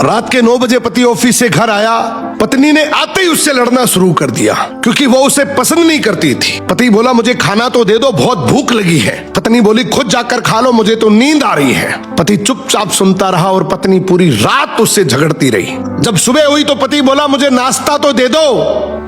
रात के 9 बजे पति ऑफिस से घर आया। पत्नी ने आते ही उससे लड़ना शुरू कर दिया क्योंकि वो उसे पसंद नहीं करती थी। पति बोला मुझे खाना तो दे दो, बहुत भूख लगी है। पत्नी बोली खुद जाकर खा लो, मुझे तो नींद आ रही है। पति चुपचाप सुनता रहा और पत्नी पूरी रात उससे झगड़ती रही। जब सुबह हुई तो पति बोला मुझे नाश्ता तो दे दो।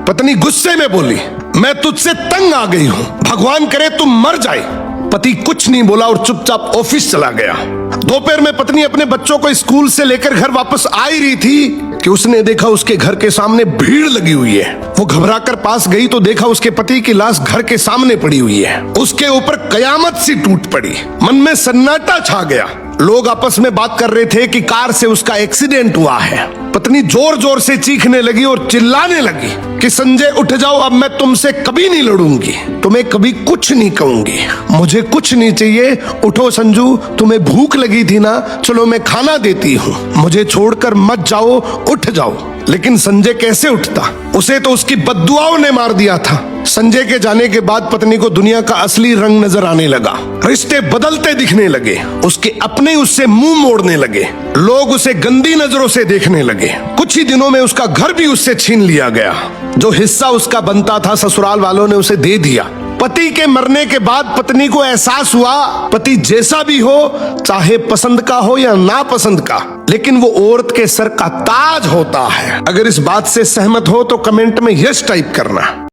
पत्नी गुस्से में बोली मैं तुझसे तंग आ गई हूँ, भगवान करे तुम मर जाए। पति कुछ नहीं बोला और चुपचाप ऑफिस चला गया। दोपहर में पत्नी अपने बच्चों को स्कूल से लेकर घर वापस आ ही रही थी कि उसने देखा उसके घर के सामने भीड़ लगी हुई है। वो घबराकर पास गई तो देखा उसके पति की लाश घर के सामने पड़ी हुई है। उसके ऊपर कयामत सी टूट पड़ी। मन में सन्नाटा छा गया। लोग आपस में बात कर रहे थे कि कार से उसका एक्सीडेंट हुआ है। पत्नी जोर जोर से चीखने लगी और चिल्लाने लगी कि संजय उठ जाओ, अब मैं तुमसे कभी नहीं लड़ूंगी, तुम्हें कभी कुछ नहीं कहूंगी, मुझे कुछ नहीं चाहिए। उठो संजू, तुम्हें भूख लगी थी ना, चलो मैं खाना देती हूँ, मुझे छोड़कर मत जाओ, उठ जाओ। लेकिन संजय कैसे उठता, उसे तो उसकी बद्दुआओं ने मार दिया था। संजय के जाने के बाद पत्नी को दुनिया का असली रंग नजर आने लगा। रिश्ते बदलते दिखने लगे। उसके अपने उससे मुंह मोड़ने लगे। लोग उसे गंदी नजरों से देखने लगे। कुछ ही दिनों में उसका घर भी उससे छीन लिया गया। जो हिस्सा उसका बनता था ससुराल वालों ने उसे दे दिया। पति के मरने के बाद पत्नी को एहसास हुआ पति जैसा भी हो, चाहे पसंद का हो या नापसंद का, लेकिन वो औरत के सर का ताज होता है। अगर इस बात से सहमत हो तो कमेंट में यस टाइप करना।